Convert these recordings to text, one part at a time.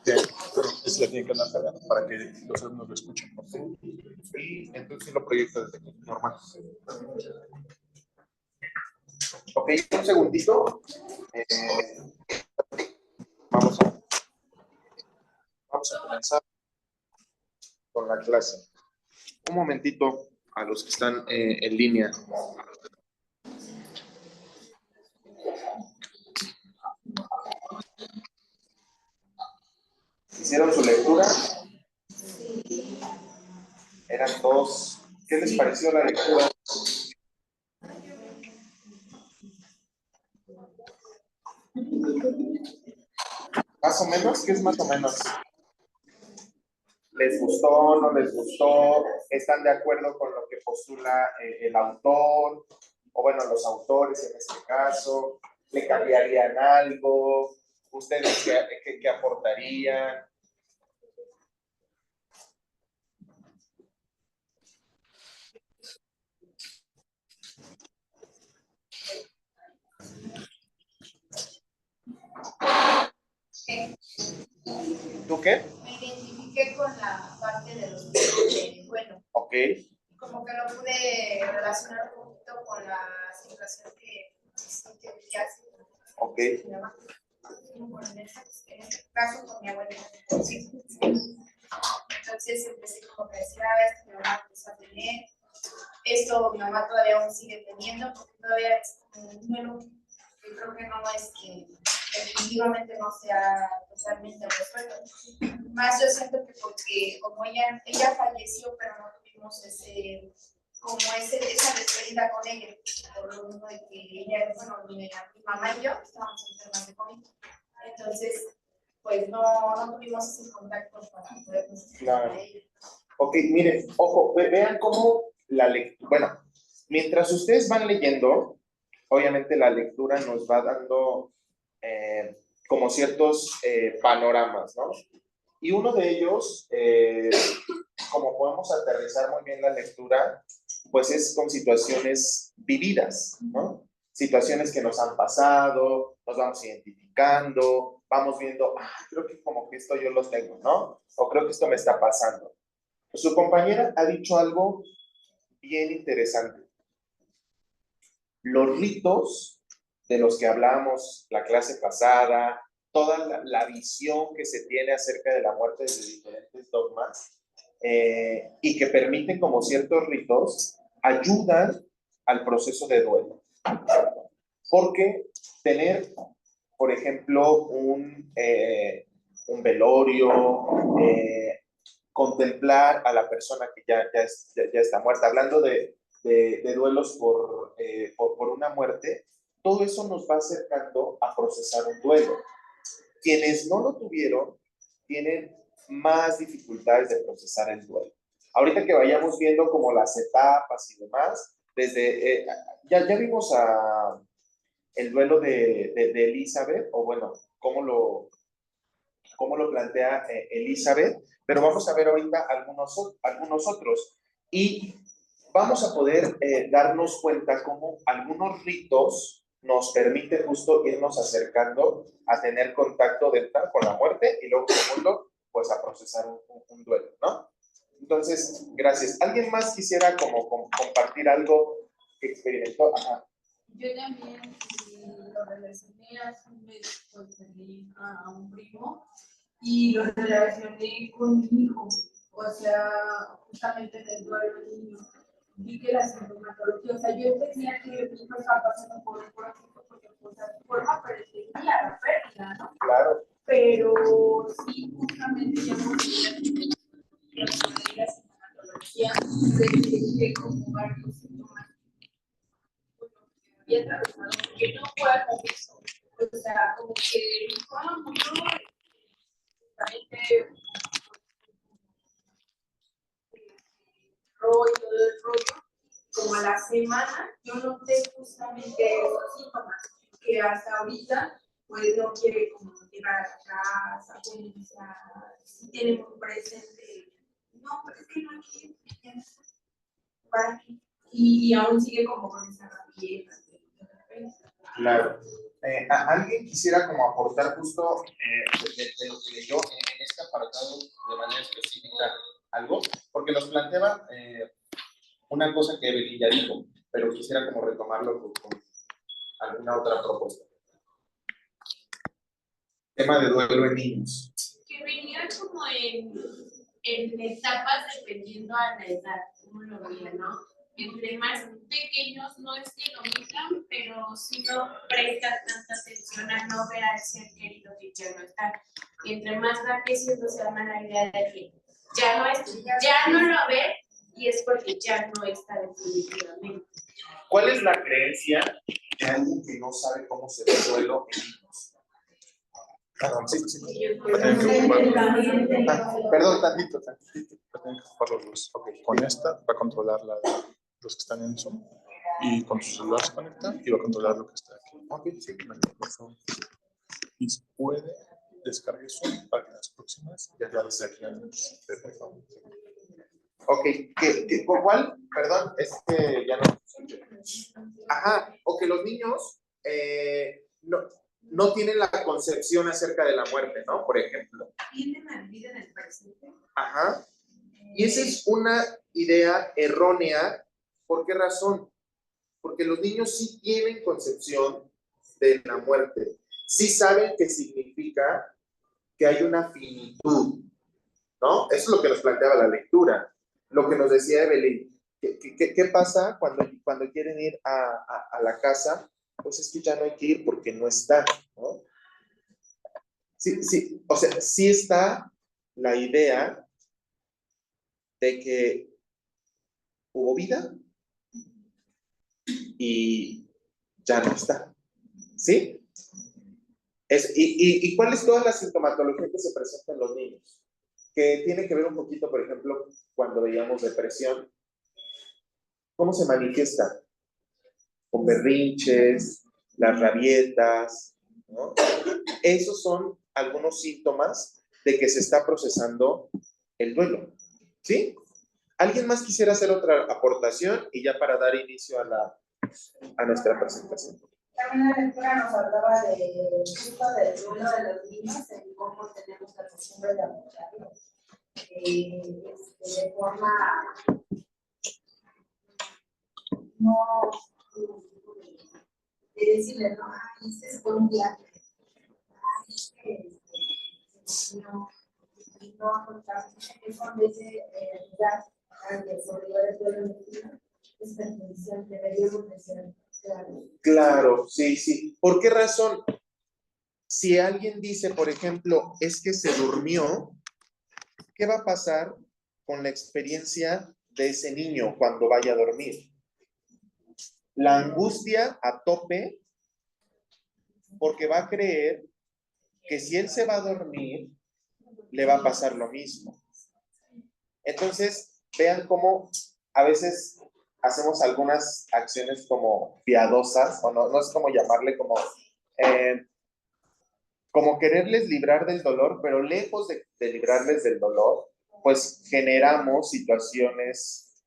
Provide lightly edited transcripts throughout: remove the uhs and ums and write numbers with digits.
Bien, pero es la tiene que andar cargando para que los alumnos lo escuchen, ¿ok? Y entonces lo proyecto desde aquí, normal. Ok, un segundito. Vamos a comenzar con la clase. Un momentito a los que están en línea. ¿Hicieron su lectura? Eran dos. ¿Qué les pareció la lectura? ¿Más o menos? ¿Qué es más o menos? ¿Les gustó? ¿No les gustó? ¿Están de acuerdo con lo que postula el autor? O bueno, los autores en este caso. ¿Le cambiarían algo? ¿Ustedes qué aportarían? ¿Tú qué? Me identifiqué con la parte de los tipos de duelo. Ok. Como que lo pude relacionar un poquito con la situación que vivía hace. Ok. En este caso con mi abuelita. Entonces empecé como que decir, a ver, mi mamá empezó a tener. Esto mi mamá todavía aún sigue teniendo, porque todavía es como un duelo que creo que no es que definitivamente no sea totalmente resuelto. Más yo siento que porque como ella falleció, pero no tuvimos esa despedida con ella, por lo mismo de que ella, bueno, mi mamá y yo estábamos enfermas de COVID. Entonces, pues no tuvimos ese contacto para poder Claro. Ok, miren, ojo, vean cómo la lectura, bueno, mientras ustedes van leyendo, obviamente la lectura nos va dando como ciertos panoramas, ¿no? Y uno de ellos, como podemos aterrizar muy bien la lectura, pues es con situaciones vividas, ¿no? Situaciones que nos han pasado, nos vamos identificando, vamos viendo, creo que como que esto yo lo tengo, ¿no? O creo que esto me está pasando. Su compañera ha dicho algo bien interesante. Los ritos de los que hablamos la clase pasada, toda la visión que se tiene acerca de la muerte desde diferentes dogmas y que permiten como ciertos ritos, ayudan al proceso de duelo. Porque tener, por ejemplo, un velorio, contemplar a la persona que ya está muerta, hablando de duelos por una muerte, todo eso nos va acercando a procesar un duelo. Quienes no lo tuvieron tienen más dificultades de procesar el duelo. Ahorita que vayamos viendo como las etapas y demás, desde, ya vimos el duelo de Elizabeth, o bueno, cómo lo plantea Elizabeth, pero vamos a ver ahorita algunos otros. Y vamos a poder darnos cuenta cómo algunos ritos nos permiten justo irnos acercando a tener contacto dental con la muerte y luego, segundo, pues a procesar un duelo, ¿no? Entonces, gracias. ¿Alguien más quisiera como compartir algo que experimentó? Ajá. Yo también lo relacioné hace un mes, pues tenía a un primo y lo relacioné con mi hijo, o sea, justamente en el duelo del niño. Vi que la sintomatología, o sea, yo entendía que mi hijo estaba pasando por un proceso porque pues a su forma parecía la pérdida, ¿no? Claro. Pero sí, justamente ya no la sintomatología de como varios síntomas había atravesado, porque no fue algo eso. O sea, como que mucho rollo, como a la semana, yo noté justamente esos síntomas, que hasta ahorita, pues no quiere como llegar a la casa, pues, o sea, sí tiene muy presente, no, pero es que no quiere, ¿para qué? Y aún sigue como con esa rabia, Claro. ¿Alguien quisiera como aportar justo de lo que leyó en este apartado de manera específica algo? Porque nos planteaba una cosa que Evelyn ya dijo, pero quisiera como retomarlo con alguna otra propuesta. Tema de duelo en niños. Que venía como en etapas dependiendo a la edad, como lo veía, ¿no? Entre más pequeños no es que lo miran, pero sí no prestan tanta atención a no ver al ser querido que ya no está. Y entre más va creciendo se arma la idea de que ya no lo ve y es porque ya no está definitivamente. ¿Cuál es la creencia de alguien que no sabe cómo se ve el duelo en niños? Perdón, sí. Perdón, tantito. Okay. Con esta va a controlar los que están en Zoom y con su celular se conecta y va a controlar lo que está aquí. Ok, sí, por favor. Y puede descargar Zoom para que las próximas ya desde aquí por favor. Ok, ¿cuál? Perdón, es que ya no escuché. Ajá, o que los niños no tienen la concepción acerca de la muerte, ¿no? Por ejemplo. ¿Tienen la vida en el presente? Ajá. Y esa es una idea errónea. ¿Por qué razón? Porque los niños sí tienen concepción de la muerte. Sí saben qué significa que hay una finitud, ¿no? Eso es lo que nos planteaba la lectura. Lo que nos decía Evelyn. ¿Qué pasa cuando quieren ir a la casa? Pues es que ya no hay que ir porque no está, ¿no? Sí, o sea, sí está la idea de que hubo vida y ya no está, ¿sí? ¿Y cuál es toda la sintomatología que se presenta en los niños? Que tiene que ver un poquito, por ejemplo, cuando veíamos depresión, ¿cómo se manifiesta? Con berrinches, las rabietas, ¿no? Esos son algunos síntomas de que se está procesando el duelo, ¿sí? ¿Alguien más quisiera hacer otra aportación y ya para dar inicio a nuestra presentación? También la lectura nos hablaba justo del duelo de los niños, de cómo tenemos la costumbre de apoyarlo de forma no de decirle, no, este fue un viaje, no afrontar eso en vez de dar al sobre el duelo de niños, esta intención deberíamos de ser claros. Claro, sí. ¿Por qué razón? Si alguien dice, por ejemplo, es que se durmió, ¿qué va a pasar con la experiencia de ese niño cuando vaya a dormir? La angustia a tope, porque va a creer que si él se va a dormir, le va a pasar lo mismo. Entonces, vean cómo a veces hacemos algunas acciones como piadosas, o no sé cómo llamarle, como quererles librar del dolor, pero lejos de librarles del dolor, pues generamos situaciones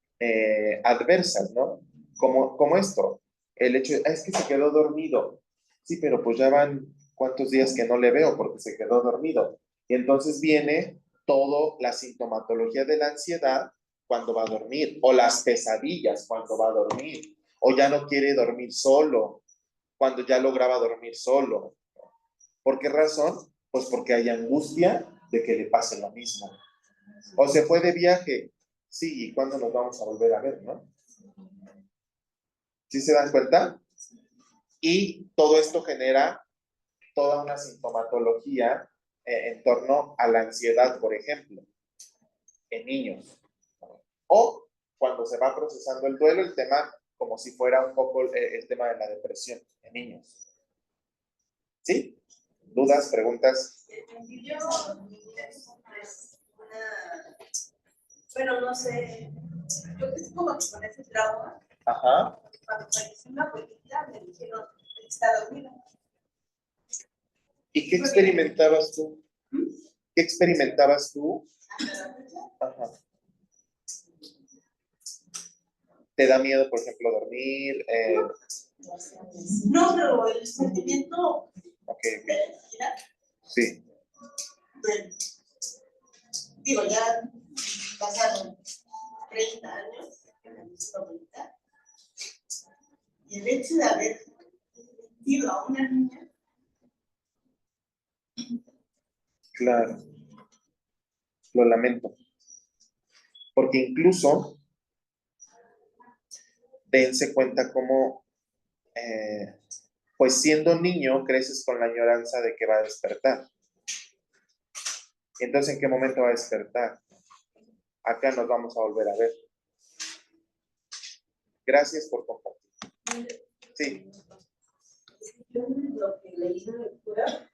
adversas, ¿no? Como esto, el hecho de, es que se quedó dormido. Sí, pero pues ya van cuántos días que no le veo porque se quedó dormido. Y entonces viene toda la sintomatología de la ansiedad cuando va a dormir, o las pesadillas cuando va a dormir, o ya no quiere dormir solo, cuando ya lograba dormir solo. ¿Por qué razón? Pues porque hay angustia de que le pase lo mismo. O se fue de viaje. Sí, ¿y cuándo nos vamos a volver a ver, no? ¿Sí se dan cuenta? Y todo esto genera toda una sintomatología en torno a la ansiedad, por ejemplo, en niños. O cuando se va procesando el duelo, el tema como si fuera un poco el tema de la depresión en niños. ¿Sí? ¿Dudas, preguntas? Yo, bueno, no sé, yo que es como que con ese trauma, Ajá. cuando falleció una abuelita, me dijeron que está dormida. ¿Y qué experimentabas tú? ¿Qué experimentabas tú? Ajá. ¿Te da miedo, por ejemplo, dormir? No, pero el sentimiento Ok, de ira, sí. bueno, digo, ya pasaron 30 años que me visto ahorita, y el hecho de haber ido a una niña, Claro, lo lamento. Porque incluso dense cuenta cómo, pues siendo niño, creces con la añoranza de que va a despertar. Entonces, ¿en qué momento va a despertar? Acá nos vamos a volver a ver. Gracias por compartir. Sí. Yo en lo que leí en la lectura,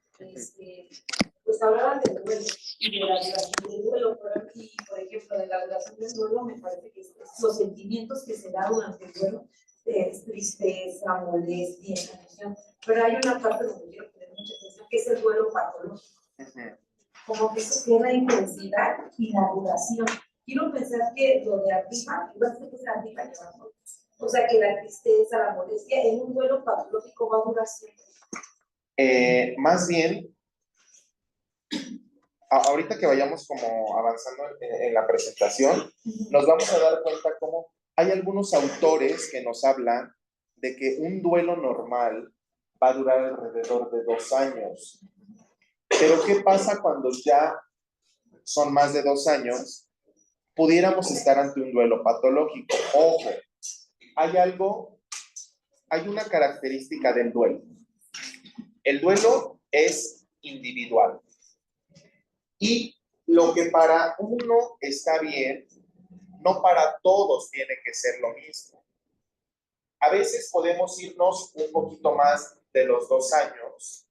pues hablaban del duelo y de la duración del duelo. Por ejemplo, de la duración del duelo, me parece que los sentimientos que se dan durante el duelo es tristeza, molestia, emoción. Pero hay una parte donde quiero poner mucha atención, que es el duelo patológico. Como que eso tiene la intensidad y la duración. Quiero pensar que lo de arriba, igual que es arriba y abajo. O sea, que la tristeza, la molestia, en un duelo patológico va a durar siempre. Más bien, ahorita que vayamos como avanzando en la presentación, nos vamos a dar cuenta cómo hay algunos autores que nos hablan de que un duelo normal va a durar alrededor de 2 años. Pero ¿qué pasa cuando ya son más de 2 años? Pudiéramos estar ante un duelo patológico. Ojo, hay una característica del duelo. El duelo es individual. Y lo que para uno está bien, no para todos tiene que ser lo mismo. A veces podemos irnos un poquito más de los 2 años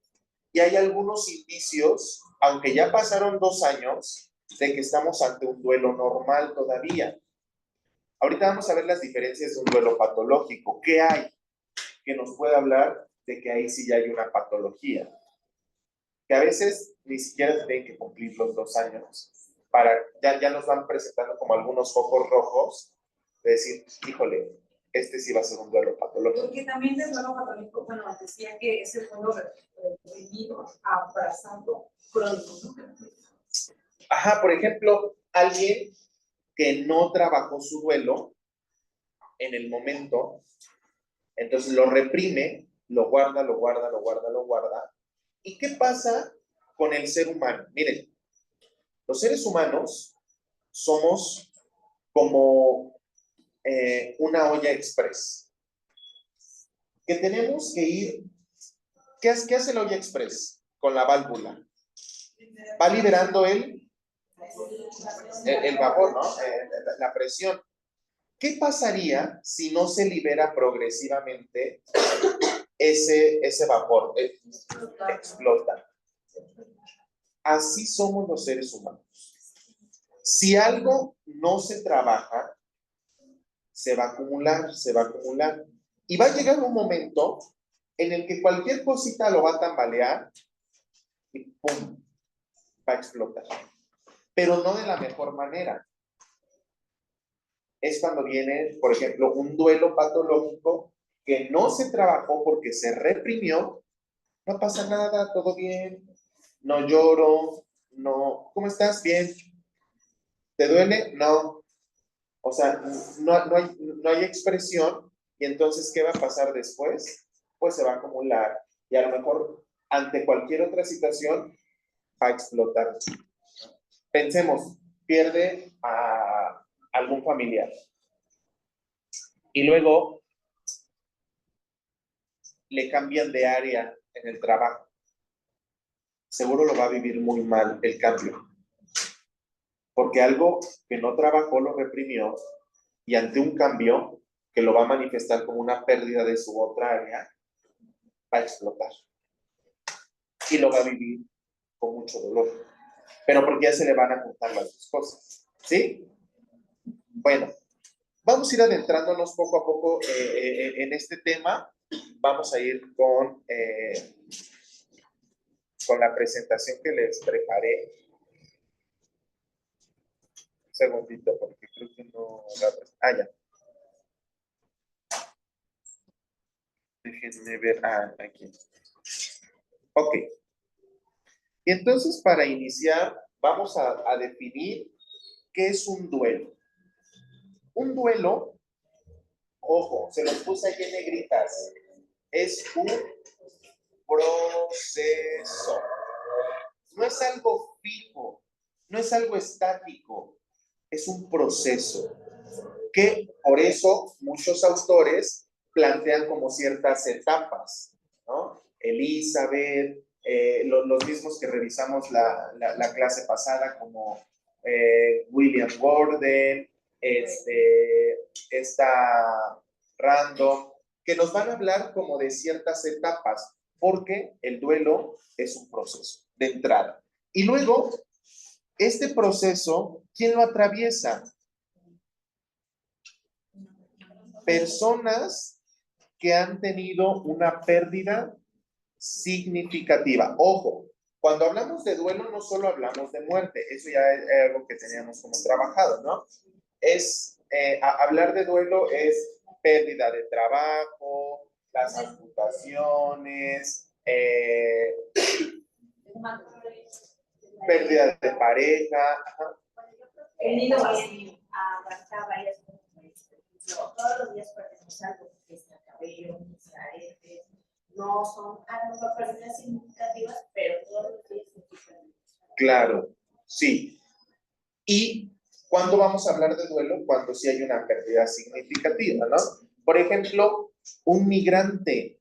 y hay algunos indicios, aunque ya pasaron 2 años, de que estamos ante un duelo normal todavía. Ahorita vamos a ver las diferencias de un duelo patológico. ¿Qué hay que nos puede hablar de que ahí sí ya hay una patología? Que a veces ni siquiera se tienen que cumplir los 2 años. Ya nos van presentando como algunos focos rojos de decir, híjole, este sí va a ser un duelo patológico. Porque también del duelo patológico, bueno, decía que es el duelo reprimido, abrazando crónico, ¿no? Ajá, por ejemplo, alguien que no trabajó su duelo en el momento, entonces lo reprime, lo guarda, lo guarda, lo guarda, lo guarda. ¿Y qué pasa con el ser humano? Miren, los seres humanos somos como una olla express, que tenemos que ir. ¿Qué hace la olla express con la válvula? Va liberando el vapor, ¿no? La presión. ¿Qué pasaría si no se libera progresivamente ese vapor? Explota. Así somos los seres humanos. Si algo no se trabaja, se va a acumular, se va a acumular. Y va a llegar un momento en el que cualquier cosita lo va a tambalear y ¡pum! Va a explotar. Pero no de la mejor manera. Es cuando viene, por ejemplo, un duelo patológico que no se trabajó porque se reprimió. No pasa nada, todo bien, no lloro, no. ¿Cómo estás? Bien. ¿Te duele? No. O sea, no hay expresión. Y entonces, ¿qué va a pasar después? Pues se va a acumular y a lo mejor ante cualquier otra situación va a explotar. Pensemos, pierde a algún familiar y luego le cambian de área en el trabajo. Seguro lo va a vivir muy mal el cambio, porque algo que no trabajó lo reprimió y ante un cambio que lo va a manifestar como una pérdida de su otra área, va a explotar y lo va a vivir con mucho dolor, pero porque ya se le van a juntar las dos cosas, ¿sí? Bueno, vamos a ir adentrándonos poco a poco en este tema. Vamos a ir con la presentación que les preparé. Un segundito, porque creo que no... ya. Déjenme ver. Aquí. Ok. Y entonces, para iniciar, vamos a definir qué es un duelo. Un duelo, ojo, se los puse ahí en negritas, es un proceso. No es algo fijo, no es algo estático, es un proceso que por eso muchos autores plantean como ciertas etapas, ¿no? Elizabeth, los mismos que revisamos la clase pasada, como William Gordon, esta Random, que nos van a hablar como de ciertas etapas, porque el duelo es un proceso de entrada. Y luego, este proceso, ¿quién lo atraviesa? Personas que han tenido una pérdida significativa. Ojo, cuando hablamos de duelo no solo hablamos de muerte, eso ya es algo que teníamos como trabajado, ¿no? Hablar de duelo es pérdida de trabajo, las amputaciones, pérdida de pareja. Ajá. El nido vacío. Abarca varias cosas. Todos los días perdemos algo, que sea cabello, que sea aretes. No son a lo mejor pérdidas significativas, pero todos los días se quitan. Claro, sí. ¿Y cuándo vamos a hablar de duelo? Cuando sí hay una pérdida significativa, ¿no? Por ejemplo, un migrante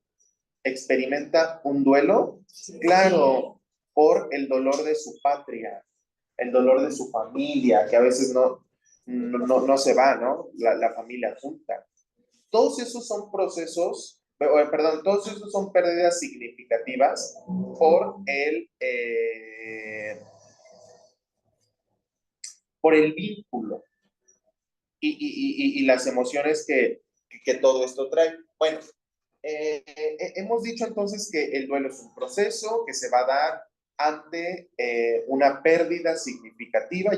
experimenta un duelo, claro, por el dolor de su patria, el dolor de su familia, que a veces no se va, ¿no? La familia junta. Todos esos son procesos, perdón, todos esos son pérdidas significativas por el vínculo y las emociones que todo esto trae. Bueno, hemos dicho entonces que el duelo es un proceso que se va a dar ante una pérdida significativa.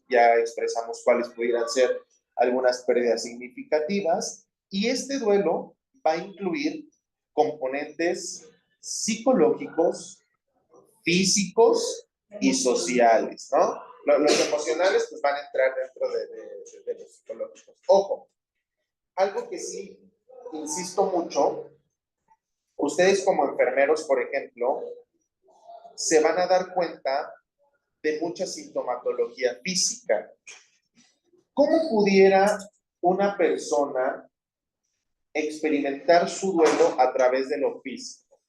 Ya expresamos cuáles pudieran ser algunas pérdidas significativas. Y este duelo va a incluir componentes psicológicos, físicos y sociales, ¿no? Los emocionales pues van a entrar dentro de los psicológicos. Ojo, algo que sí insisto mucho, ustedes como enfermeros, por ejemplo, se van a dar cuenta de mucha sintomatología física. ¿Cómo pudiera una persona experimentar su duelo a través de lo físico?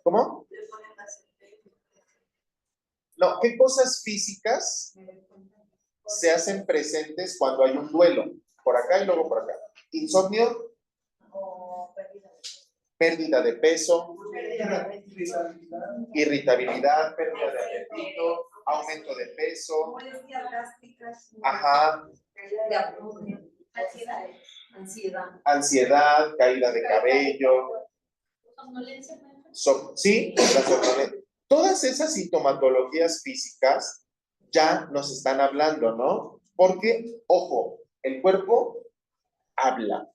¿Cómo? No, ¿qué cosas físicas se hacen presentes cuando hay un duelo? Por acá y luego por acá. Insomnio, pérdida de peso, irritabilidad, pérdida de apetito, aumento de peso, ajá, ansiedad, caída de cabello, sí, la somnolencia. Todas esas sintomatologías físicas ya nos están hablando, ¿no? Porque, ojo, el cuerpo habla,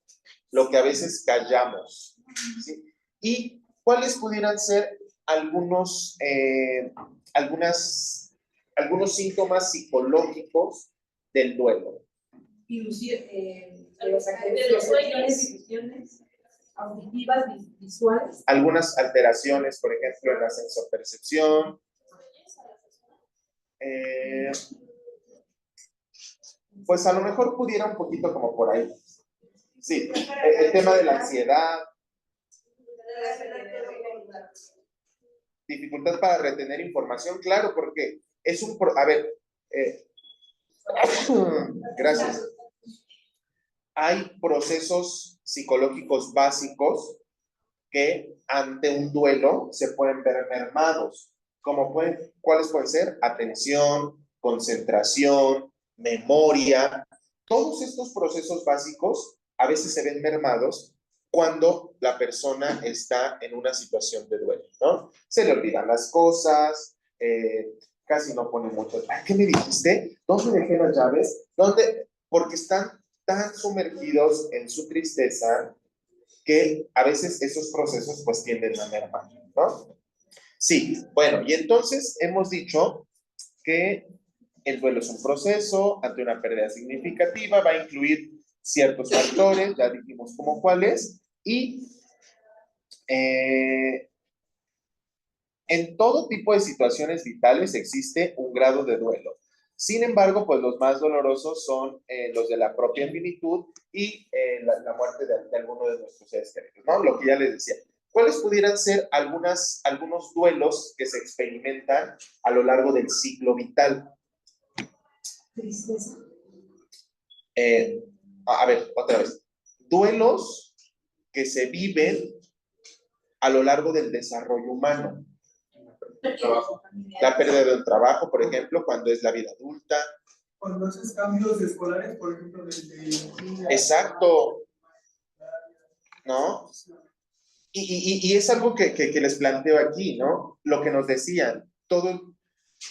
lo que a veces callamos, ¿sí? ¿Y cuáles pudieran ser algunos síntomas psicológicos del duelo? Ilusiones auditivas, visuales. Algunas alteraciones, por ejemplo, en la sensopercepción. Pues a lo mejor pudiera un poquito como por ahí. Sí, el tema de la ansiedad. Dificultad para retener información, claro, porque es un... A ver, gracias. Hay procesos psicológicos básicos que ante un duelo se pueden ver mermados. ¿Cuáles pueden ser? Atención, concentración, memoria. Todos estos procesos básicos a veces se ven mermados cuando la persona está en una situación de duelo, ¿no? Se le olvidan las cosas, casi no pone mucho. ¿Qué me dijiste? ¿Dónde dejé las llaves? ¿Dónde? Porque están tan sumergidos en su tristeza que a veces esos procesos pues tienden a mermar, ¿no? Sí, bueno, y entonces hemos dicho que el duelo es un proceso ante una pérdida significativa, va a incluir ciertos factores, ya dijimos como cuáles, y en todo tipo de situaciones vitales existe un grado de duelo. Sin embargo, pues los más dolorosos son los de la propia finitud y la muerte de alguno de nuestros seres queridos, ¿no? Lo que ya les decía. ¿Cuáles pudieran ser algunos duelos que se experimentan a lo largo del ciclo vital? Tristeza. A ver, otra vez. Duelos que se viven a lo largo del desarrollo humano. Trabajo. La pérdida de un trabajo, por ejemplo, cuando es la vida adulta. Cuando haces cambios escolares, por ejemplo, desde... Exacto. ¿No? Y es algo que les planteo aquí, ¿no? Lo que nos decían, todos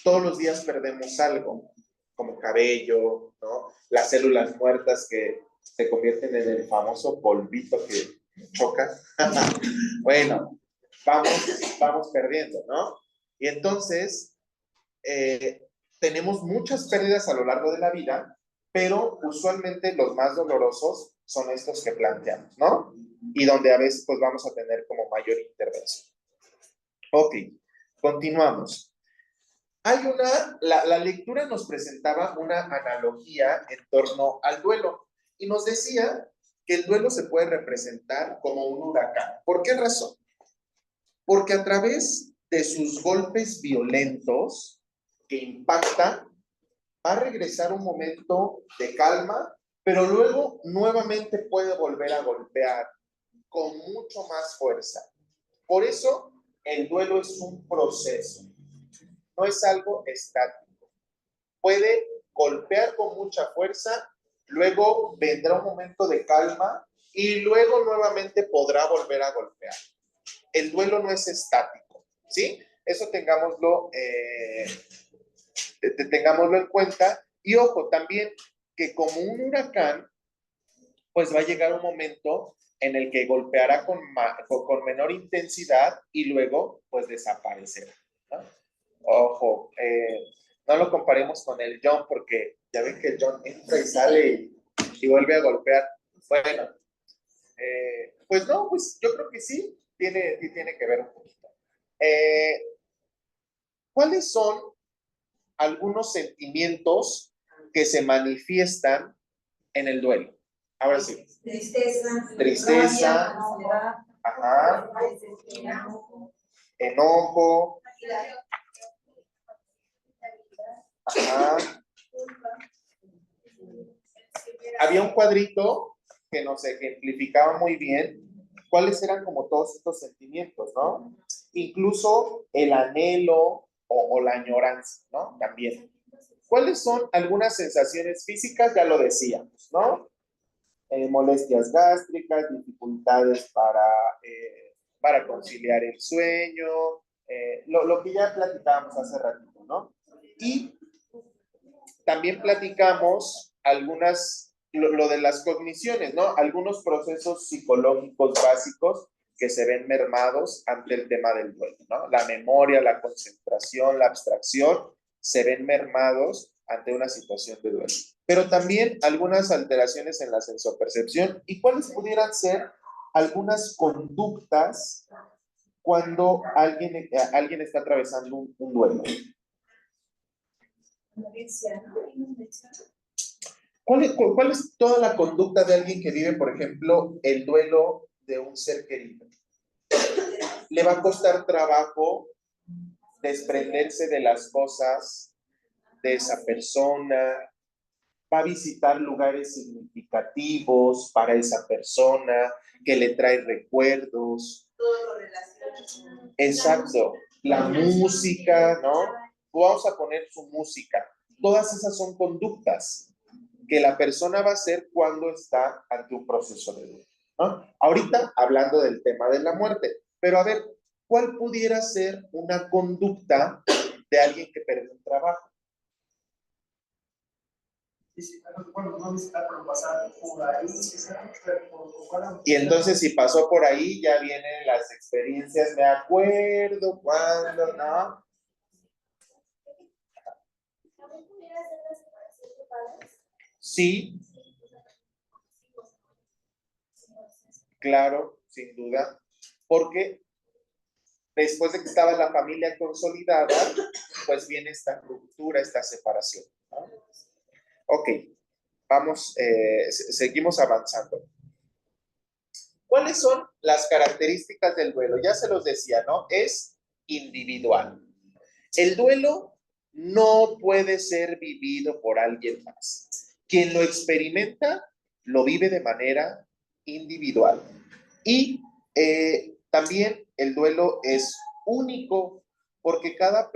los días perdemos algo, como cabello, ¿no? Las células muertas que se convierten en el famoso polvito que choca. Bueno, vamos perdiendo, ¿no? Y entonces, tenemos muchas pérdidas a lo largo de la vida, pero usualmente los más dolorosos son estos que planteamos, ¿no? Y donde a veces pues vamos a tener como mayor intervención. Ok, continuamos. La lectura nos presentaba una analogía en torno al duelo y nos decía que el duelo se puede representar como un huracán. ¿Por qué razón? Porque a través de sus golpes violentos que impactan, va a regresar un momento de calma, pero luego nuevamente puede volver a golpear con mucho más fuerza. Por eso el duelo es un proceso, no es algo estático. Puede golpear con mucha fuerza, luego vendrá un momento de calma y luego nuevamente podrá volver a golpear. El duelo no es estático, ¿sí? Eso tengámoslo en cuenta. Y ojo, también que como un huracán, pues va a llegar un momento en el que golpeará con menor intensidad y luego pues desaparecerá, ¿no? Ojo, no lo comparemos con el John porque ya ven que el John entra y sale y vuelve a golpear. Bueno, pues no, pues yo creo que sí, tiene que ver un poquito. ¿Cuáles son algunos sentimientos que se manifiestan en el duelo? Ahora sí. Tristeza, ansiedad, ajá, enojo, ajá. Había un cuadrito que nos ejemplificaba muy bien cuáles eran como todos estos sentimientos, ¿no? Incluso el anhelo o la añoranza, ¿no? También. ¿Cuáles son algunas sensaciones físicas? Ya lo decíamos, ¿no? Molestias gástricas, dificultades para conciliar el sueño, lo que ya platicábamos hace ratito, ¿no? Y también platicamos lo de las cogniciones, ¿no? Algunos procesos psicológicos básicos que se ven mermados ante el tema del duelo, ¿no? La memoria, la concentración, la abstracción se ven mermados ante una situación de duelo. Pero también algunas alteraciones en la sensopercepción y cuáles pudieran ser algunas conductas cuando alguien está atravesando un duelo. ¿Cuál es toda la conducta de alguien que vive, por ejemplo, el duelo de un ser querido? Le va a costar trabajo desprenderse de las cosas de esa persona, va a visitar lugares significativos para esa persona, que le trae recuerdos. Todo lo relaciona. Exacto. La música, ¿no? Vamos a poner su música. Todas esas son conductas que la persona va a hacer cuando está ante un proceso de duelo, ¿no? Ahorita hablando del tema de la muerte, pero a ver, ¿cuál pudiera ser una conducta de alguien que perdió un trabajo? visitar, bueno, no visitar, pero pasar por ahí, Y entonces si pasó por ahí, ya vienen las experiencias, me acuerdo cuando, ¿no? ¿También pudiera hacer la separación de padres? Sí, claro, sin duda, porque después de que estaba la familia consolidada, pues viene esta ruptura, esta separación, ¿no? Ok, vamos, seguimos avanzando. ¿Cuáles son las características del duelo? Ya se los decía, ¿no? Es individual. El duelo no puede ser vivido por alguien más. Quien lo experimenta, lo vive de manera individual. Y también el duelo es único porque cada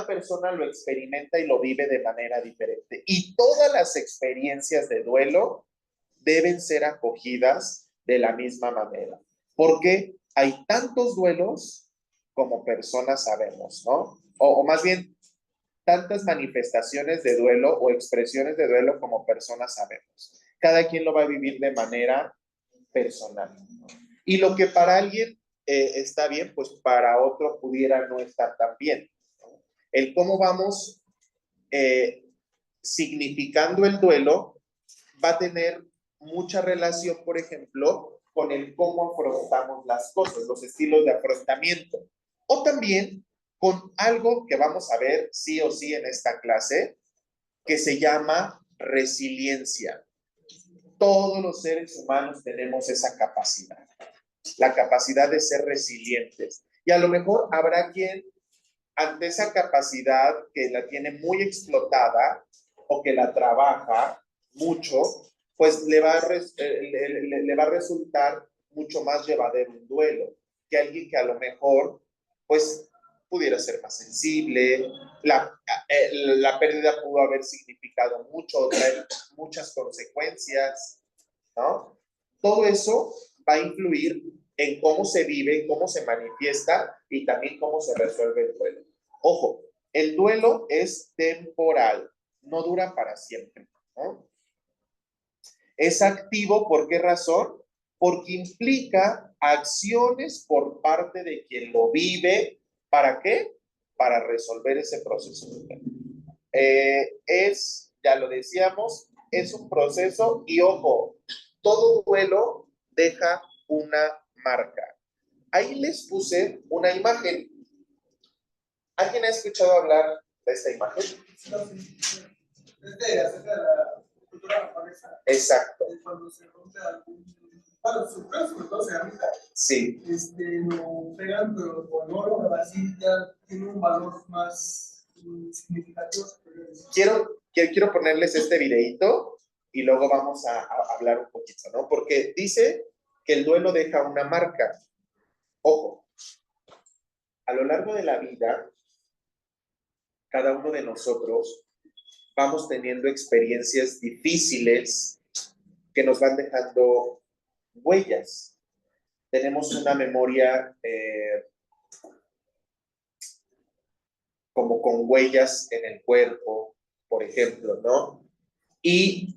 persona lo experimenta y lo vive de manera diferente. Y todas las experiencias de duelo deben ser acogidas de la misma manera, porque hay tantos duelos como personas sabemos, ¿no? O más bien, tantas manifestaciones de duelo o expresiones de duelo como personas sabemos. Cada quien lo va a vivir de manera personal, ¿no? Y lo que para alguien está bien, pues para otro pudiera no estar tan bien, ¿no? El cómo vamos significando el duelo va a tener mucha relación, por ejemplo, con el cómo afrontamos las cosas, los estilos de afrontamiento, o también con algo que vamos a ver sí o sí en esta clase, que se llama resiliencia. Todos los seres humanos tenemos esa capacidad, la capacidad de ser resilientes. Y a lo mejor habrá quien ante esa capacidad que la tiene muy explotada o que la trabaja mucho, pues le va a resultar mucho más llevadero un duelo que alguien que a lo mejor pues pudiera ser más sensible, la pérdida pudo haber significado mucho, traer muchas consecuencias, ¿no? Todo eso va a influir en cómo se vive, cómo se manifiesta y también cómo se resuelve el duelo. Ojo, el duelo es temporal, no dura para siempre, ¿no? Es activo, ¿por qué razón? Porque implica acciones por parte de quien lo vive. ¿Para qué? Para resolver ese proceso. Ya lo decíamos, es un proceso y ojo, todo duelo deja una marca. Ahí les puse una imagen. ¿Alguien ha escuchado hablar de esta imagen? Acerca de la cultura japonesa. Exacto. Cuando se rompe algún. Bueno, sobre todo se rompe. Sí. Lo pegan, pero con oro, así ya tiene un valor más significativo. Quiero ponerles este videíto y luego vamos a hablar un poquito, ¿no? Porque dice que el duelo deja una marca. Ojo, a lo largo de la vida, cada uno de nosotros vamos teniendo experiencias difíciles que nos van dejando huellas. Tenemos una memoria como con huellas en el cuerpo, por ejemplo, ¿no? Y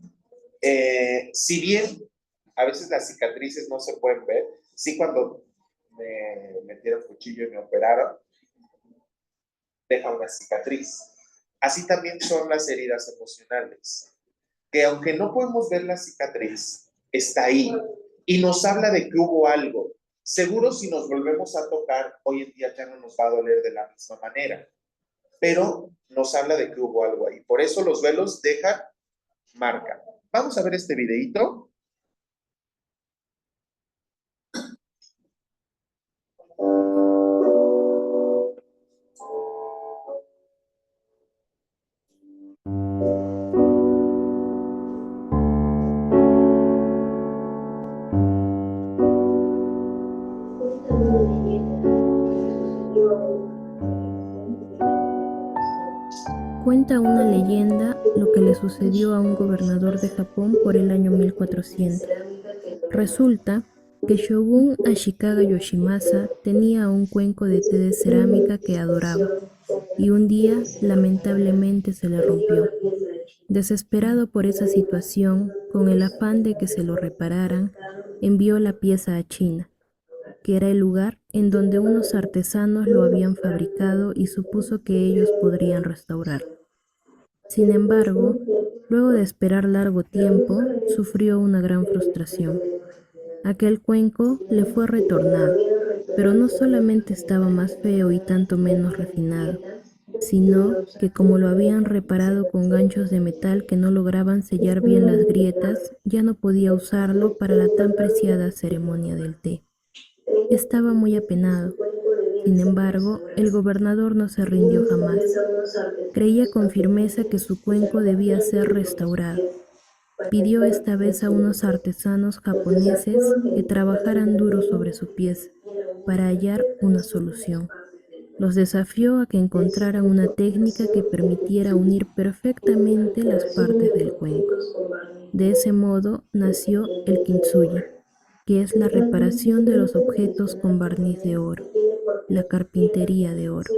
si bien a veces las cicatrices no se pueden ver, sí cuando me metieron cuchillo y me operaron, deja una cicatriz. Así también son las heridas emocionales, que aunque no podemos ver la cicatriz, está ahí y nos habla de que hubo algo. Seguro si nos volvemos a tocar, hoy en día ya no nos va a doler de la misma manera, pero nos habla de que hubo algo ahí. Por eso los duelos dejan marca. Vamos a ver este videíto. Cuenta una leyenda lo que le sucedió a un gobernador de Japón por el año 1400. Resulta que Shogun Ashikaga Yoshimasa tenía un cuenco de té de cerámica que adoraba, y un día lamentablemente se le rompió. Desesperado por esa situación, con el afán de que se lo repararan, envió la pieza a China, que era el lugar en donde unos artesanos lo habían fabricado y supuso que ellos podrían restaurarlo. Sin embargo, luego de esperar largo tiempo, sufrió una gran frustración. Aquel cuenco le fue retornado, pero no solamente estaba más feo y tanto menos refinado, sino que como lo habían reparado con ganchos de metal que no lograban sellar bien las grietas, ya no podía usarlo para la tan preciada ceremonia del té. Estaba muy apenado. Sin embargo, el gobernador no se rindió jamás. Creía con firmeza que su cuenco debía ser restaurado. Pidió esta vez a unos artesanos japoneses que trabajaran duro sobre su pieza para hallar una solución. Los desafió a que encontraran una técnica que permitiera unir perfectamente las partes del cuenco. De ese modo nació el kintsugi, que es la reparación de los objetos con barniz de oro, la carpintería de oro.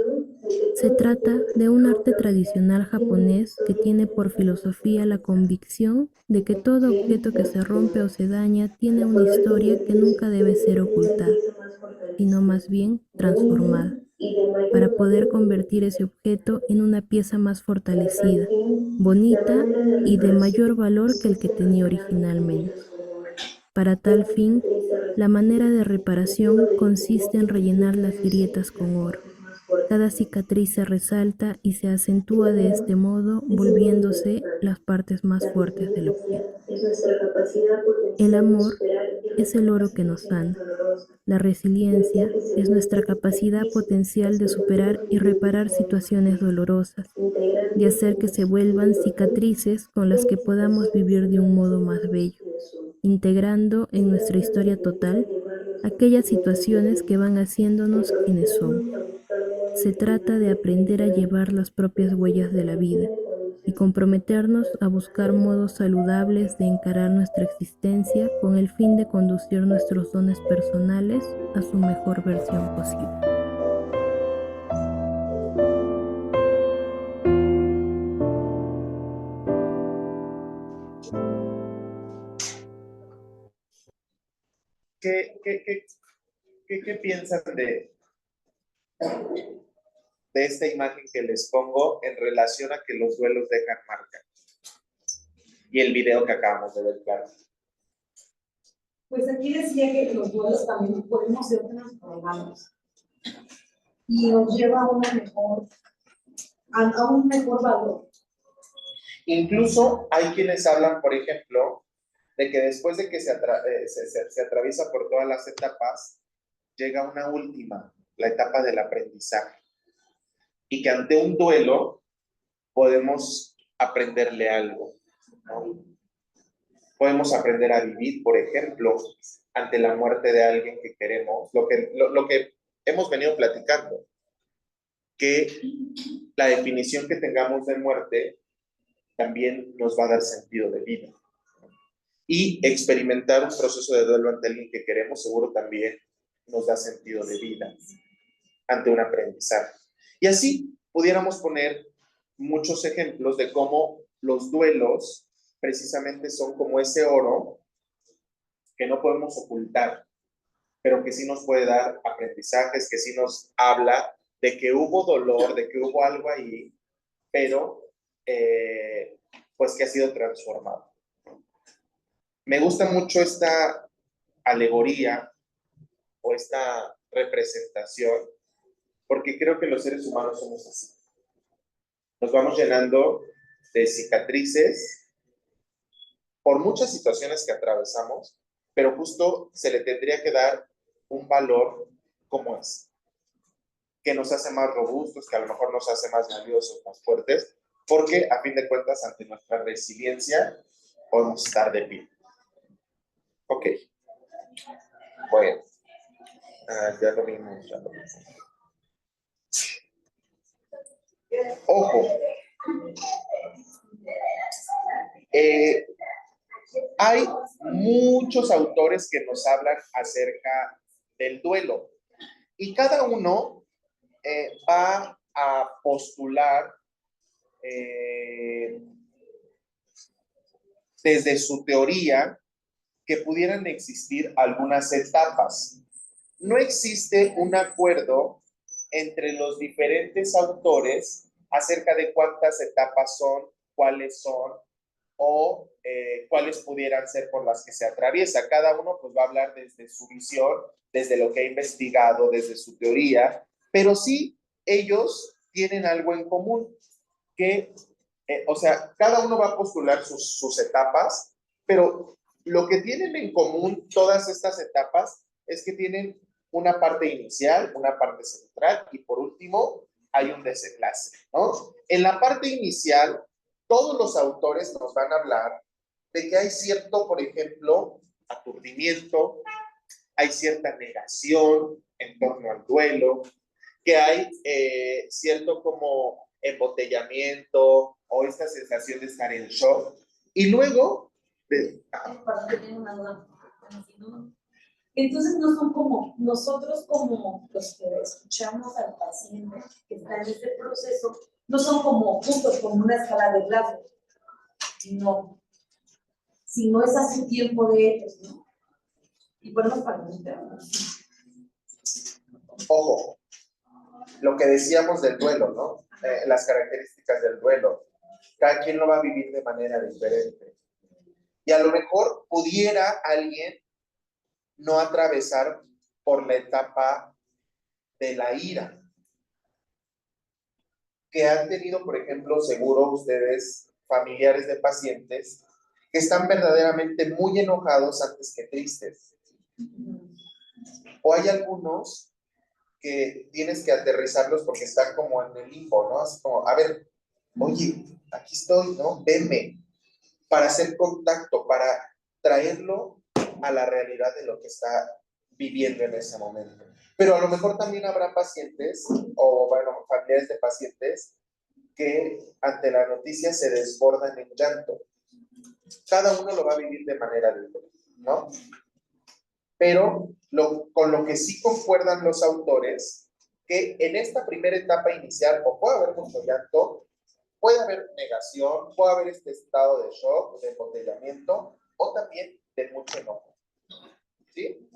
Se trata de un arte tradicional japonés que tiene por filosofía la convicción de que todo objeto que se rompe o se daña tiene una historia que nunca debe ser ocultada, sino más bien transformada, para poder convertir ese objeto en una pieza más fortalecida, bonita y de mayor valor que el que tenía originalmente. Para tal fin, la manera de reparación consiste en rellenar las grietas con oro. Cada cicatriz se resalta y se acentúa de este modo, volviéndose las partes más fuertes del objeto. El amor es el oro que nos sana. La resiliencia es nuestra capacidad potencial de superar y reparar situaciones dolorosas, de hacer que se vuelvan cicatrices con las que podamos vivir de un modo más bello, integrando en nuestra historia total aquellas situaciones que van haciéndonos quienes somos. Se trata de aprender a llevar las propias huellas de la vida y comprometernos a buscar modos saludables de encarar nuestra existencia con el fin de conducir nuestros dones personales a su mejor versión posible. ¿Qué piensan de esta imagen que les pongo en relación a que los duelos dejan marca? Y el video que acabamos de ver, claro. Pues aquí decía que los duelos también podemos ser transformados y nos lleva a un mejor valor. Incluso hay quienes hablan, por ejemplo, de que después de que se atraviesa por todas las etapas, llega una última, la etapa del aprendizaje. Y que ante un duelo podemos aprenderle algo, ¿no? Podemos aprender a vivir, por ejemplo, ante la muerte de alguien que queremos, lo que hemos venido platicando, que la definición que tengamos de muerte también nos va a dar sentido de vida. Y experimentar un proceso de duelo ante alguien que queremos seguro también nos da sentido de vida ante un aprendizaje. Y así pudiéramos poner muchos ejemplos de cómo los duelos precisamente son como ese oro que no podemos ocultar, pero que sí nos puede dar aprendizajes, que sí nos habla de que hubo dolor, de que hubo algo ahí, pero pues que ha sido transformado. Me gusta mucho esta alegoría o esta representación, porque creo que los seres humanos somos así. Nos vamos llenando de cicatrices por muchas situaciones que atravesamos, pero justo se le tendría que dar un valor como es, que nos hace más robustos, que a lo mejor nos hace más valiosos, más fuertes, porque a fin de cuentas, ante nuestra resiliencia, podemos estar de pie. Ok. Bueno. Ya lo vimos. Ojo. Hay muchos autores que nos hablan acerca del duelo y cada uno va a postular desde su teoría, que pudieran existir algunas etapas. No existe un acuerdo entre los diferentes autores acerca de cuántas etapas son, cuáles son, o cuáles pudieran ser por las que se atraviesa. Cada uno pues va a hablar desde su visión, desde lo que ha investigado, desde su teoría, pero sí ellos tienen algo en común, que, o sea, cada uno va a postular sus etapas, pero lo que tienen en común todas estas etapas es que tienen una parte inicial, una parte central y por último hay un desenlace, ¿no? En la parte inicial, todos los autores nos van a hablar de que hay cierto, por ejemplo, aturdimiento, hay cierta negación en torno al duelo, que hay cierto como embotellamiento o esta sensación de estar en shock. Y luego... Para tener una duda. Entonces no son como nosotros como los que escuchamos al paciente que está en este proceso, no son como puntos, como una escala de Glasgow, sino es a su tiempo de ellos, ¿no? Y ponemos para Ojo, lo que decíamos del duelo, ¿no? Las características del duelo. Cada quien lo va a vivir de manera diferente. Y a lo mejor pudiera alguien no atravesar por la etapa de la ira. Que han tenido, por ejemplo, seguro ustedes, familiares de pacientes, que están verdaderamente muy enojados antes que tristes. O hay algunos que tienes que aterrizarlos porque están como en el limbo, ¿no? Así como, a ver, oye, aquí estoy, ¿no? Venme, para hacer contacto, para traerlo a la realidad de lo que está viviendo en ese momento. Pero a lo mejor también habrá pacientes, o bueno, familiares de pacientes, que ante la noticia se desbordan en llanto. Cada uno lo va a vivir de manera diferente, ¿no? Pero con lo que sí concuerdan los autores, que en esta primera etapa inicial, o puede haber mucho llanto, puede haber negación, puede haber este estado de shock, de embotellamiento, o también de mucho enojo. ¿Sí?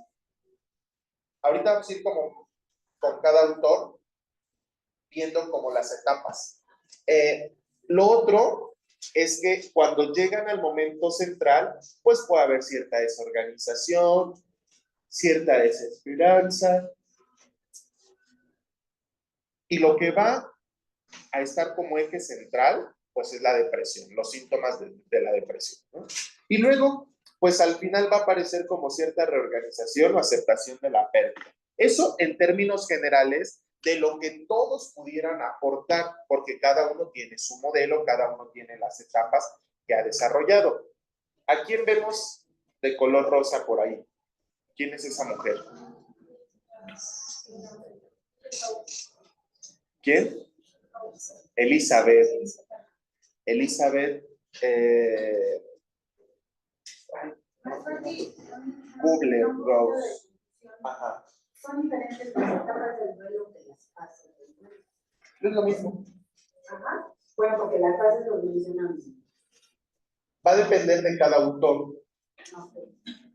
Ahorita vamos a ir como con cada autor, viendo como las etapas. Lo otro es que cuando llegan al momento central, pues puede haber cierta desorganización, cierta desesperanza, y lo que va a estar como eje central, pues es la depresión, los síntomas de la depresión, ¿no? Y luego, pues al final va a aparecer como cierta reorganización o aceptación de la pérdida. Eso en términos generales de lo que todos pudieran aportar, porque cada uno tiene su modelo, cada uno tiene las etapas que ha desarrollado. ¿A quién vemos de color rosa por ahí? ¿Quién es esa mujer? ¿Quién? Elizabeth. Google Rose. Ajá. Son diferentes las etapas del duelo de las fases del duelo. Es lo mismo. Ajá. Bueno, porque las fases lo mencionamos. Va a depender de cada autor,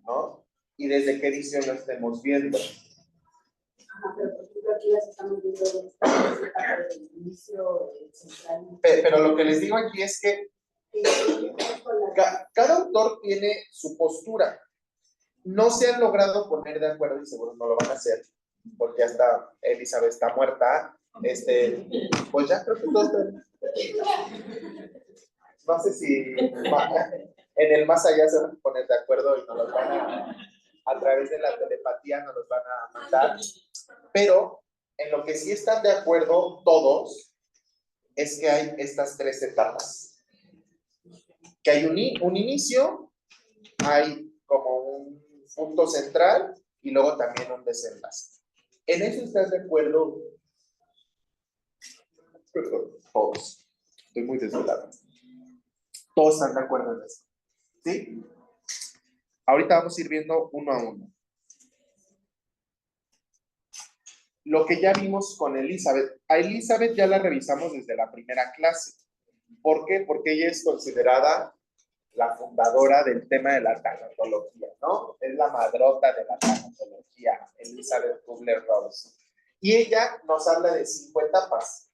¿no? Y desde qué edición lo estemos viendo. Ajá, pero por ejemplo aquí las estamos viendo en esta etapa del inicio central. Pero lo que les digo aquí es que cada autor tiene su postura. No se han logrado poner de acuerdo y seguro no lo van a hacer, porque hasta Elizabeth está muerta. Pues ya creo que todos están. No sé si en el más allá se van a poner de acuerdo y nos los van a través de la telepatía nos los van a mandar. Pero en lo que sí están de acuerdo todos es que hay estas tres etapas. Que hay un inicio, hay como un punto central y luego también un desenlace. ¿En eso estás de acuerdo? Perdón, todos. Estoy muy desvelado. Todos están de acuerdo en eso. ¿Sí? Ahorita vamos a ir viendo uno a uno. Lo que ya vimos con Elizabeth. A Elizabeth ya la revisamos desde la primera clase. ¿Por qué? Porque ella es considerada la fundadora del tema de la tanatología, ¿no? Es la madrota de la tanatología, Elizabeth Kubler-Ross. Y ella nos habla de 5 etapas.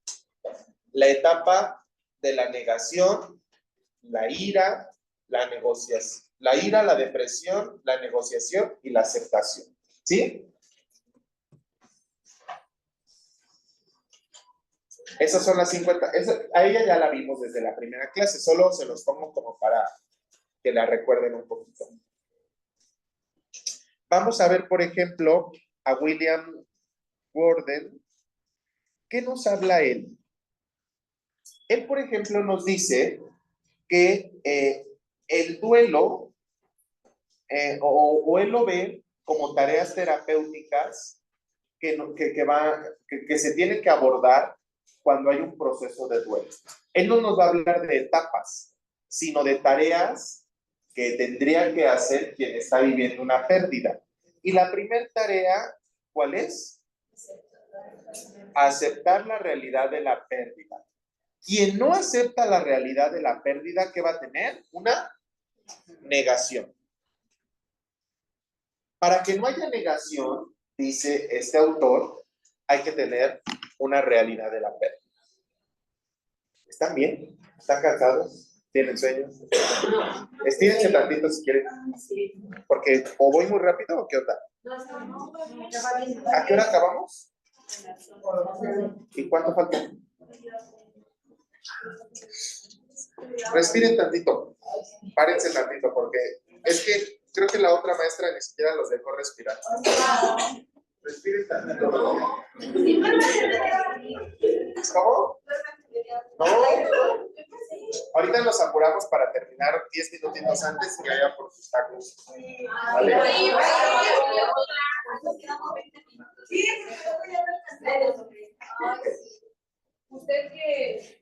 La etapa de la negación, la ira, la negociación. La ira, la depresión, la negociación y la aceptación. ¿Sí? Esas son las 50. A ella ya la vimos desde la primera clase. Solo se los pongo como para que la recuerden un poquito. Vamos a ver, por ejemplo, a William Gordon. ¿Qué nos habla él? Él, por ejemplo, nos dice que el duelo, o él lo ve como tareas terapéuticas que se tienen que abordar cuando hay un proceso de duelo. Él no nos va a hablar de etapas, sino de tareas que tendría que hacer quien está viviendo una pérdida. Y la primera tarea, ¿cuál es? Aceptar la realidad de la pérdida. Quien no acepta la realidad de la pérdida, ¿qué va a tener? Una negación. Para que no haya negación, dice este autor, hay que tener una realidad de la pérdida. ¿Están bien? ¿Están cansados? ¿Tienen sueños? Estírense tantito si quieren. Porque o voy muy rápido o qué onda. ¿A qué hora acabamos? ¿Y cuánto falta? Respiren tantito. Párense tantito porque es que creo que la otra maestra ni siquiera los dejó respirar. Respiren tantito. ¿Cómo? No. Ahorita nos apuramos para terminar 10 minutitos antes que vaya por sus tacos. Vale.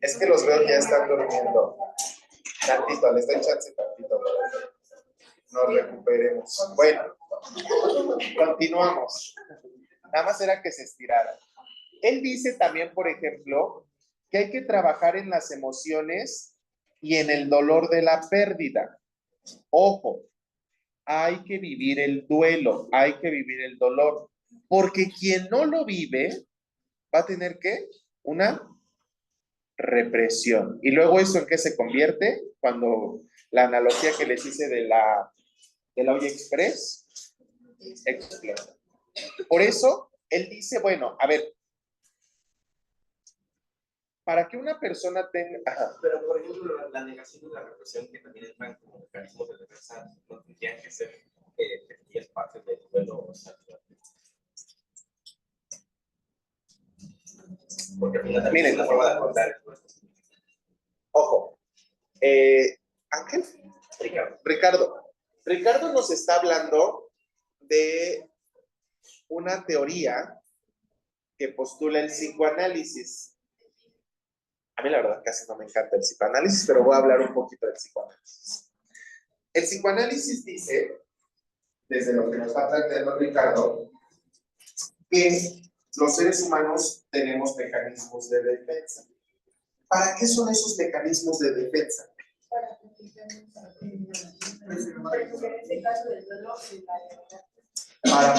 Es que los veo que ya están durmiendo. Tantito, les doy chance tantito. Nos recuperemos. Bueno, continuamos. Nada más era que se estirara. Él dice también, por ejemplo, que hay que trabajar en las emociones y en el dolor de la pérdida. Ojo, hay que vivir el duelo, hay que vivir el dolor, porque quien no lo vive va a tener ¿qué? Una represión. Y luego eso en qué se convierte cuando la analogía que les hice de la olla express explota. Por eso él dice, bueno, a ver, para que una persona tenga... Ajá. Pero, por ejemplo, la negación y la represión, que también entran como mecanismos de defensa, no tendrían que ser pequeñas partes del duelo. O sea, porque al final también es una forma de afrontar. Ojo. Ángel. Ricardo nos está hablando de una teoría que postula el psicoanálisis. A mí la verdad casi no me encanta el psicoanálisis, pero voy a hablar un poquito del psicoanálisis. El psicoanálisis dice, desde lo que nos está planteando Ricardo, que los seres humanos tenemos mecanismos de defensa. ¿Para qué son esos mecanismos de defensa? Para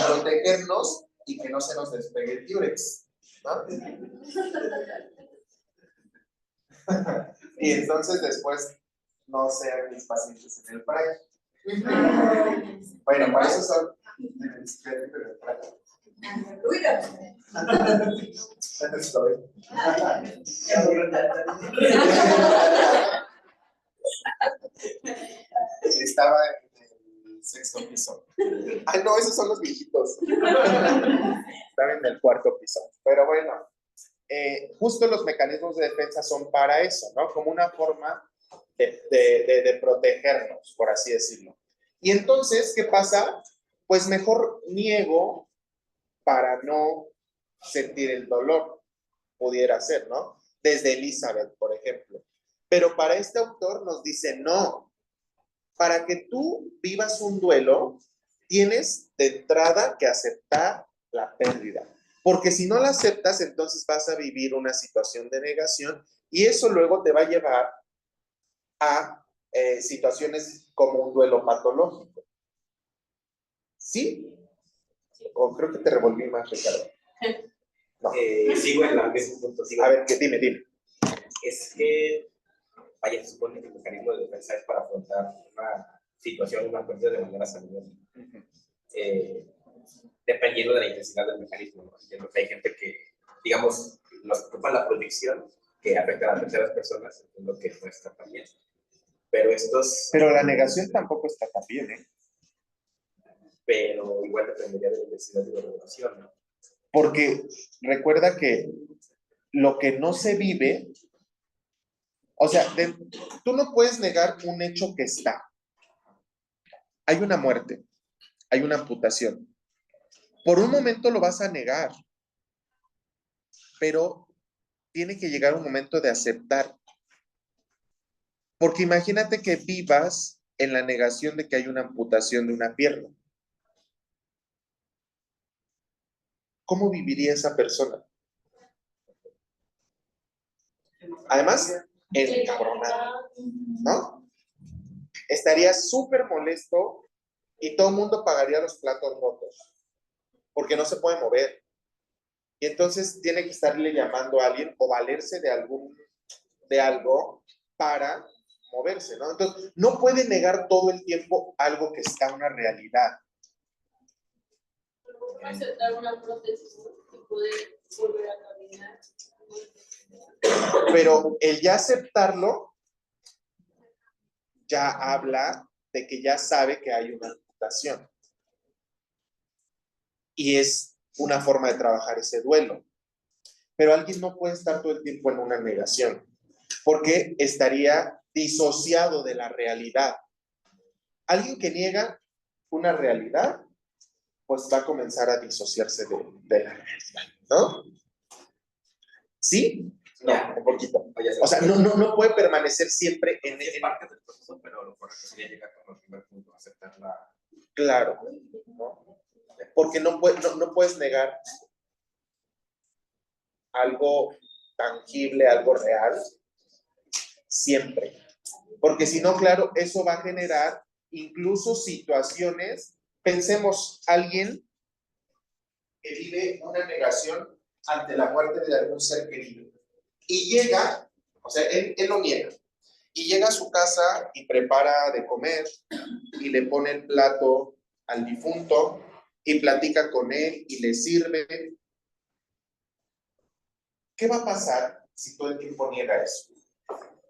protegernos y que no se nos despegue el diurex, ¿no? Y entonces después no sean mis pacientes en el PRAE. Bueno, para eso son en el psiquiátrico en el PRAE. Estaba en el 6º piso. Ay, no, esos son los viejitos. Estaba en el 4º piso. Pero bueno, justo los mecanismos de defensa son para eso, ¿no? Como una forma de protegernos, por así decirlo. Y entonces, ¿qué pasa? Pues mejor niego para no sentir el dolor, pudiera ser, ¿no? Desde Elizabeth, por ejemplo. Pero para este autor nos dice, no, para que tú vivas un duelo, tienes de entrada que aceptar la pérdida. Porque si no la aceptas, entonces vas a vivir una situación de negación y eso luego te va a llevar a situaciones como un duelo patológico. ¿Sí? O creo que te revolví más, Ricardo. No. Sigo en la misma punto. A ver, dime. Es que, vaya, se supone que el mecanismo de defensa es para afrontar una situación, una pérdida de manera saludable. Dependiendo de la intensidad del mecanismo, ¿no? Entiendo que hay gente que, digamos, nos preocupa la proyección que afecta a las terceras personas, entiendo que no está tan bien. Pero la negación tampoco está tan bien, ¿eh? Pero igual dependería de la intensidad de la relación, ¿no? Porque recuerda que lo que no se vive, o sea, tú no puedes negar un hecho que está. Hay una muerte, hay una amputación. Por un momento lo vas a negar, pero tiene que llegar un momento de aceptar. Porque imagínate que vivas en la negación de que hay una amputación de una pierna. ¿Cómo viviría esa persona? Además, encabronado, ¿no? Estaría súper molesto y todo el mundo pagaría los platos rotos, porque no se puede mover. Y entonces tiene que estarle llamando a alguien o valerse de algo para moverse, ¿no? Entonces, no puede negar todo el tiempo algo que está una realidad. Aceptar una prótesis y poder volver a caminar. Pero el ya aceptarlo ya habla de que ya sabe que hay una amputación. Y es una forma de trabajar ese duelo. Pero alguien no puede estar todo el tiempo en una negación, porque estaría disociado de la realidad. Alguien que niega una realidad, pues va a comenzar a disociarse de la realidad, ¿no? ¿Sí? No, un poquito. O sea, no puede permanecer siempre en parte del proceso, pero lo correcto sería llegar como el primer punto, aceptar la... Claro, ¿no? Porque no puedes negar algo tangible, algo real, siempre. Porque si no, claro, eso va a generar incluso situaciones. Pensemos, alguien que vive una negación ante la muerte de algún ser querido. Y llega, o sea, él lo niega. Y llega a su casa y prepara de comer y le pone el plato al difunto y platica con él y le sirve. ¿Qué va a pasar si todo el tiempo niega eso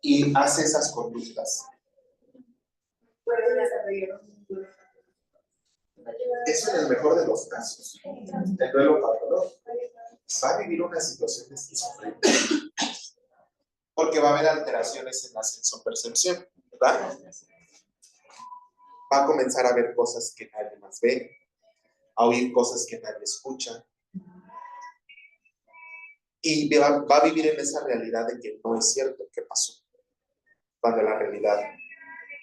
y hace esas conductas? Eso en el mejor de los casos. El duelo patológico. Va a vivir una situación de esquizofrenia. Porque va a haber alteraciones en la sensopercepción, ¿verdad? Va a comenzar a ver cosas que nadie más ve, a oír cosas que nadie escucha. Y va a vivir en esa realidad de que no es cierto que pasó, cuando la realidad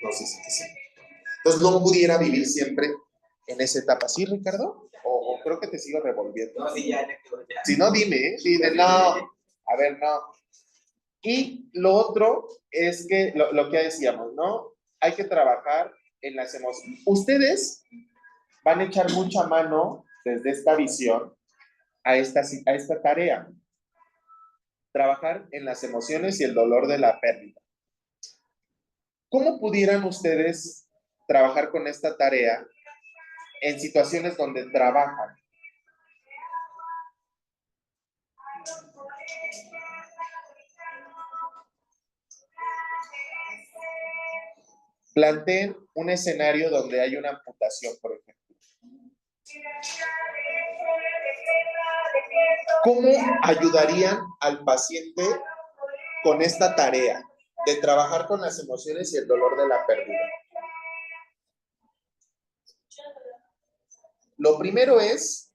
nos dice que sí. Entonces no pudiera vivir siempre en esa etapa. ¿Sí, Ricardo? O creo que te sigo revolviendo. No, sí, ya. Si no, dime, ¿eh? Dime, no. A ver, no. Y lo otro es que, lo que decíamos, ¿no? Hay que trabajar en las emociones. Ustedes van a echar mucha mano desde esta visión a esta tarea. Trabajar en las emociones y el dolor de la pérdida. ¿Cómo pudieran ustedes trabajar con esta tarea en situaciones donde trabajan? Planteen un escenario donde hay una amputación, por ejemplo. ¿Cómo ayudarían al paciente con esta tarea de trabajar con las emociones y el dolor de la pérdida? Lo primero es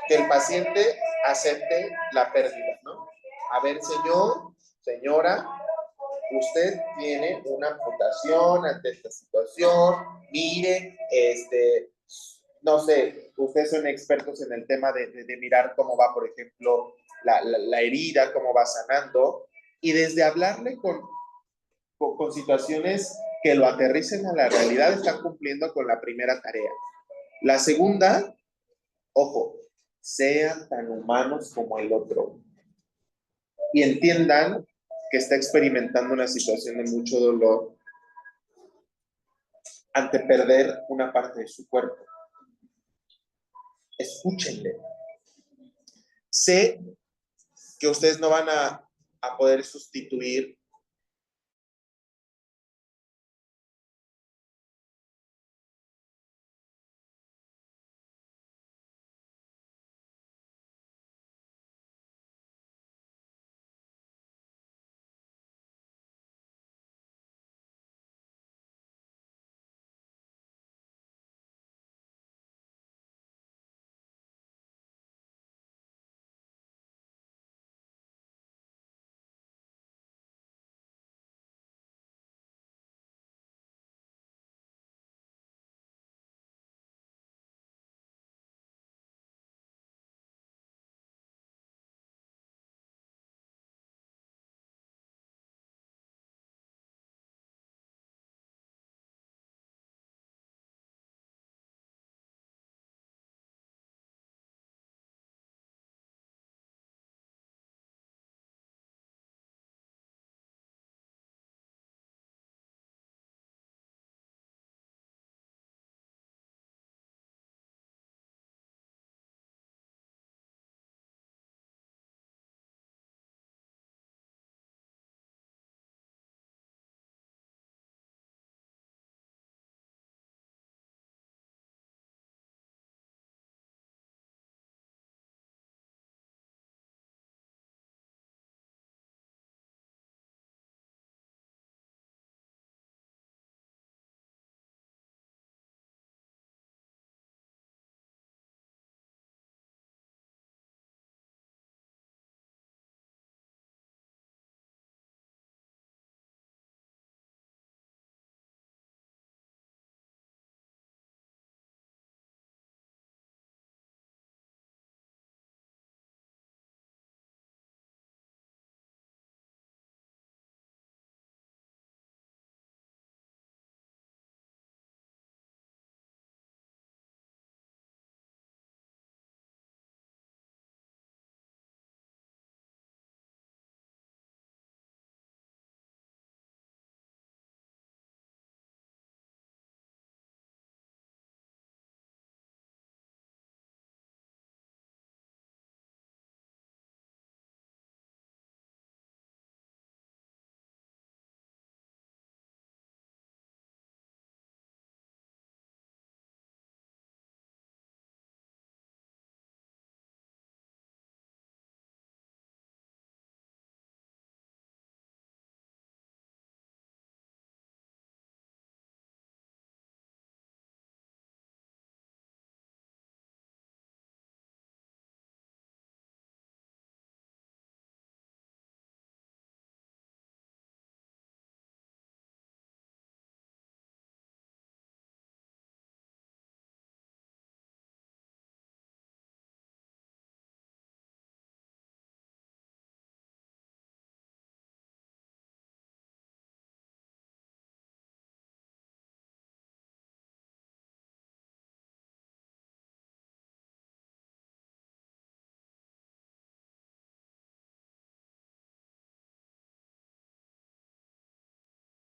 que el paciente acepte la pérdida, ¿no? A ver, señor, señora, usted tiene una amputación ante esta situación, mire, no sé, ustedes son expertos en el tema de mirar cómo va, por ejemplo, la herida, cómo va sanando, y desde hablarle con con situaciones que lo aterricen a la realidad, están cumpliendo con la primera tarea. La segunda, ojo, sean tan humanos como el otro y entiendan que está experimentando una situación de mucho dolor ante perder una parte de su cuerpo. Escúchenle. Sé que ustedes no van a poder sustituir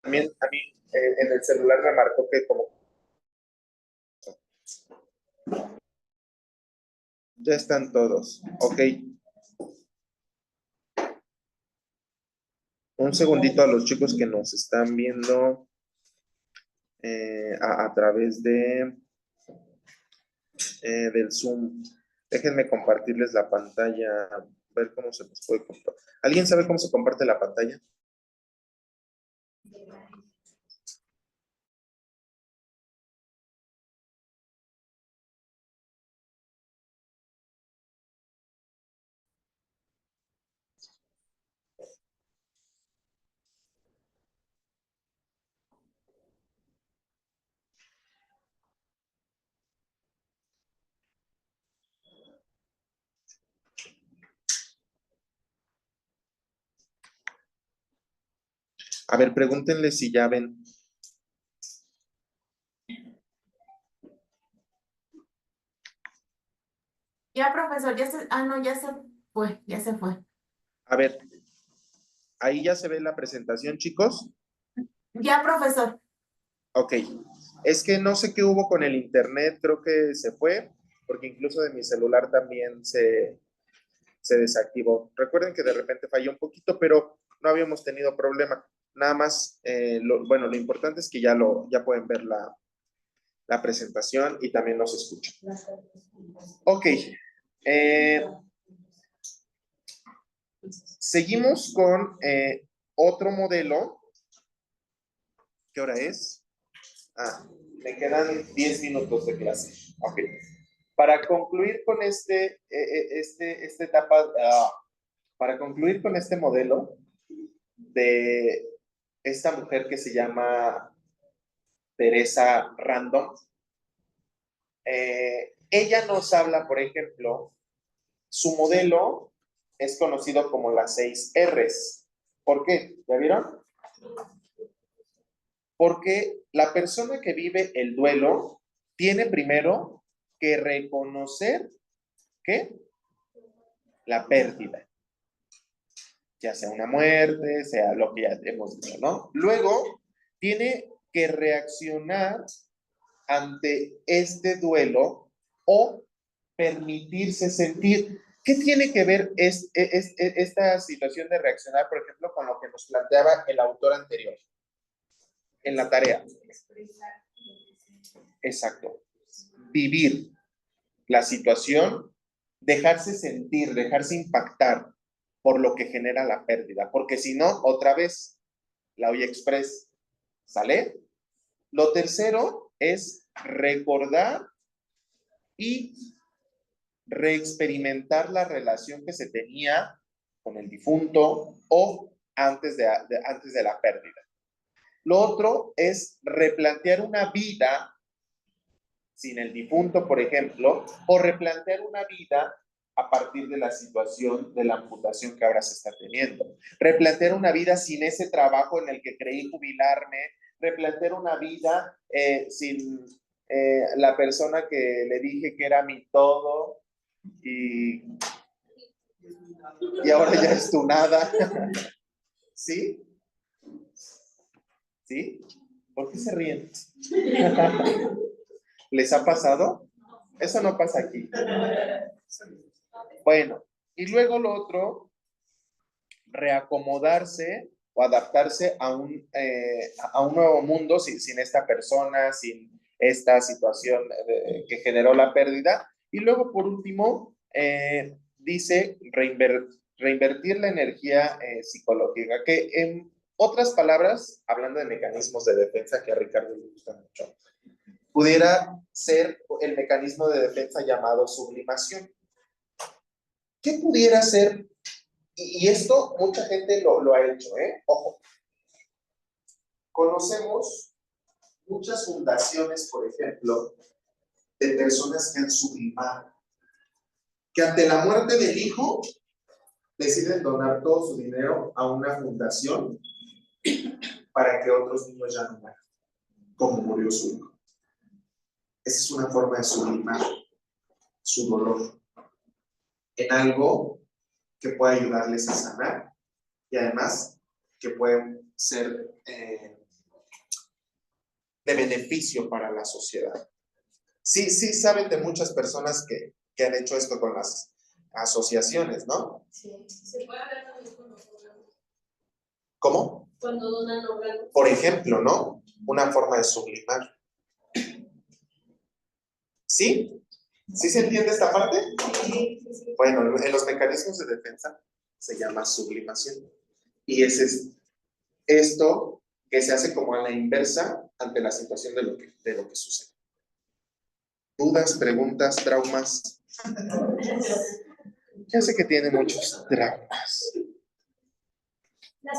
también a mí en el celular me marcó que como ya están todos. Ok. Un segundito a los chicos que nos están viendo a través del Zoom. Déjenme compartirles la pantalla, ver cómo se nos puede compartir. ¿Alguien sabe cómo se comparte la pantalla? A ver, pregúntenle si ya ven. Ya, profesor, no, ya se fue. A ver, ahí ya se ve la presentación, chicos. Ya, profesor. Ok, es que no sé qué hubo con el internet, creo que se fue, porque incluso de mi celular también se desactivó. Recuerden que de repente falló un poquito, pero no habíamos tenido problema. Nada más, lo importante es que ya pueden ver la presentación y también nos escuchan. Ok, seguimos con otro modelo. ¿Qué hora es? Me quedan 10 minutos de clase. Ok. Para concluir con esta etapa, para concluir con este modelo de esta mujer que se llama Teresa Random, ella nos habla, por ejemplo, su modelo es conocido como las 6 R's. ¿Por qué? ¿Ya vieron? Porque la persona que vive el duelo tiene primero que reconocer, ¿qué? La pérdida. Ya sea una muerte, sea lo que ya hemos dicho, ¿no? Luego, tiene que reaccionar ante este duelo o permitirse sentir. ¿Qué tiene que ver esta situación de reaccionar, por ejemplo, con lo que nos planteaba el autor anterior en la tarea? Exacto. Vivir la situación, dejarse sentir, dejarse impactar por lo que genera la pérdida, porque si no, otra vez, la olla express, ¿sale? Lo tercero es recordar y reexperimentar la relación que se tenía con el difunto o antes de la pérdida. Lo otro es replantear una vida sin el difunto, por ejemplo, o replantear una vida a partir de la situación de la amputación que ahora se está teniendo. Replantear una vida sin ese trabajo en el que creí jubilarme, replantear una vida sin la persona que le dije que era mi todo y ahora ya es tu nada. ¿Sí? ¿Sí? ¿Por qué se ríen? ¿Les ha pasado? Eso no pasa aquí. Bueno, y luego lo otro, reacomodarse o adaptarse a un nuevo mundo sin esta persona, sin esta situación que generó la pérdida. Y luego, por último, dice reinvertir la energía psicológica, que en otras palabras, hablando de mecanismos de defensa que a Ricardo le gusta mucho, pudiera ser el mecanismo de defensa llamado sublimación. ¿Qué pudiera ser? Y esto mucha gente lo ha hecho, ¿eh? Ojo. Conocemos muchas fundaciones, por ejemplo, de personas que han sublimado, que ante la muerte del hijo deciden donar todo su dinero a una fundación para que otros niños ya no mueran, como murió su hijo. Esa es una forma de sublimar su dolor en algo que pueda ayudarles a sanar y además que pueden ser de beneficio para la sociedad. Sí saben de muchas personas que han hecho esto con las asociaciones, ¿no? Sí, se puede hablar también con los órganos. ¿Cómo? Cuando donan órganos. Por ejemplo, ¿no? Una forma de sublimar. ¿Sí? ¿Sí se entiende esta parte? Sí. Bueno, en los mecanismos de defensa se llama sublimación. Y es esto que se hace como a la inversa ante la situación de lo que sucede. ¿Dudas, preguntas, traumas? Ya sé que tiene muchos traumas. La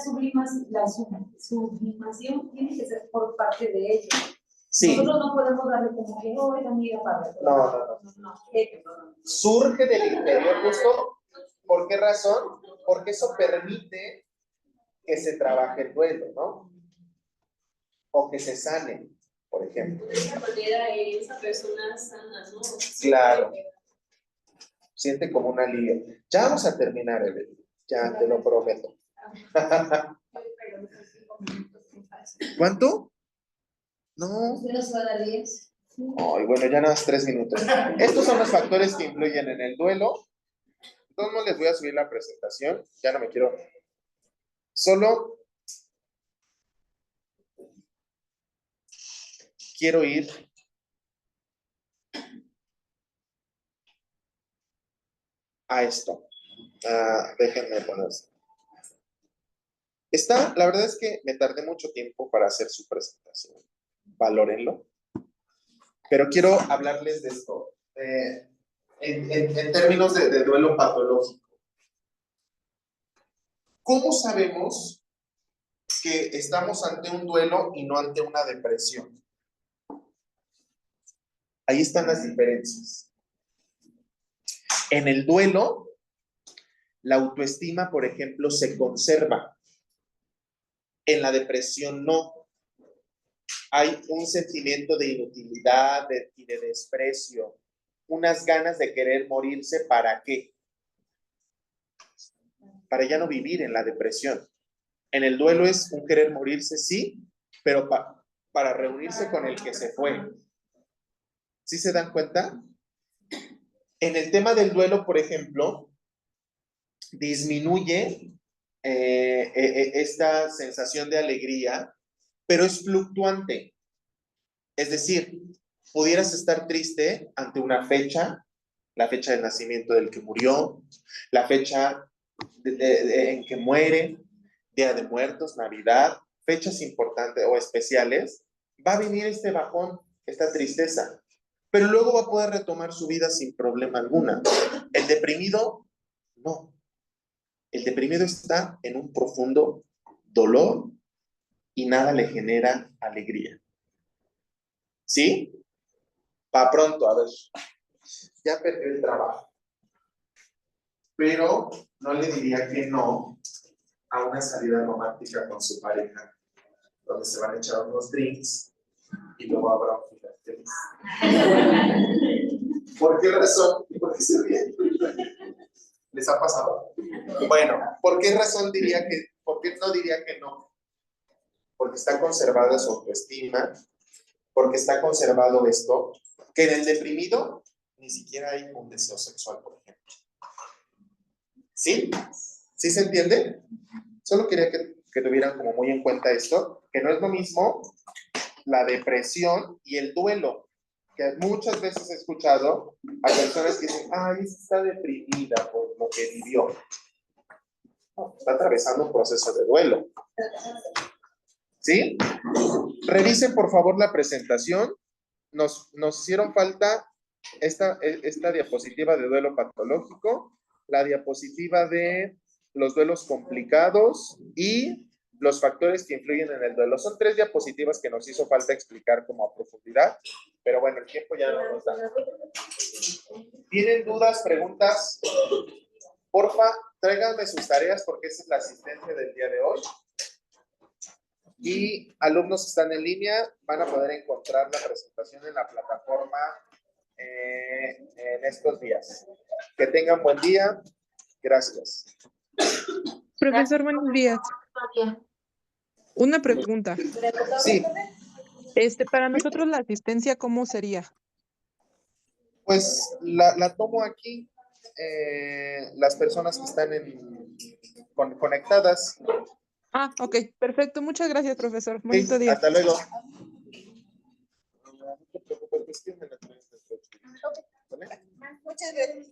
sublimación tiene que ser por parte de ellos. Sí. Nosotros no podemos darle como que, oiga, mira, padre. No. Surge del interior justo. ¿Por qué razón? Porque eso permite que se trabaje el duelo, ¿no? O que se sane, por ejemplo. De esa manera esa persona sana, ¿no? Claro. Siente como un alivio. Ya vamos a terminar, Evelyn. Ya te lo prometo. ¿Cuánto? No. ¿Usted nos va a dar 10? Ay, bueno, ya nada más 3 minutos. Estos son los factores que influyen en el duelo. Entonces no les voy a subir la presentación. Ya no me quiero. Solo quiero ir a esto. Déjenme poner esto. La verdad es que me tardé mucho tiempo para hacer su presentación. Valórenlo. Pero quiero hablarles de esto. En términos de duelo patológico. ¿Cómo sabemos que estamos ante un duelo y no ante una depresión? Ahí están las diferencias. En el duelo, la autoestima, por ejemplo, se conserva. En la depresión no. Hay un sentimiento de inutilidad y de desprecio, unas ganas de querer morirse. ¿Para qué? Para ya no vivir en la depresión. En el duelo es un querer morirse, sí, pero para reunirse con el que se fue. ¿Sí se dan cuenta? En el tema del duelo, por ejemplo, disminuye esta sensación de alegría, pero es fluctuante. Es decir, pudieras estar triste ante una fecha, la fecha de nacimiento del que murió, la fecha en que muere, Día de Muertos, Navidad, fechas importantes o especiales, va a venir este bajón, esta tristeza, pero luego va a poder retomar su vida sin problema alguna. El deprimido, no. El deprimido está en un profundo dolor y nada le genera alegría. ¿Sí? Para pronto, a ver. Ya perdió el trabajo. Pero no le diría que no a una salida romántica con su pareja, donde se van a echar unos drinks y luego habrá un final feliz. ¿Por qué razón? ¿Y por qué se ríen? ¿Les ha pasado? Bueno, ¿por qué razón por qué no diría que no? Porque está conservada su autoestima, porque está conservado esto, que en el deprimido ni siquiera hay un deseo sexual, por ejemplo. ¿Sí? ¿Sí se entiende? Solo quería que tuvieran como muy en cuenta esto, que no es lo mismo la depresión y el duelo, que muchas veces he escuchado a personas que dicen, ay, está deprimida por lo que vivió. No, está atravesando un proceso de duelo. ¿Sí? Revisen por favor la presentación. Nos hicieron falta esta diapositiva de duelo patológico, la diapositiva de los duelos complicados y los factores que influyen en el duelo. Son 3 diapositivas que nos hizo falta explicar como a profundidad, pero bueno, el tiempo ya no nos da. ¿Tienen dudas, preguntas? Porfa, tráiganme sus tareas porque esa es la asistencia del día de hoy. Y alumnos que están en línea van a poder encontrar la presentación en la plataforma en estos días. Que tengan buen día. Gracias. Profesor, buenos días. Una pregunta. Sí. Para nosotros la asistencia, ¿cómo sería? Pues la tomo aquí. Las personas que están conectadas. Ah, ok, perfecto. Muchas gracias, profesor. Sí, Bonito día. hasta luego. No te preocupes, pues, ¿quién me la trae? ¿Vale? Muchas gracias.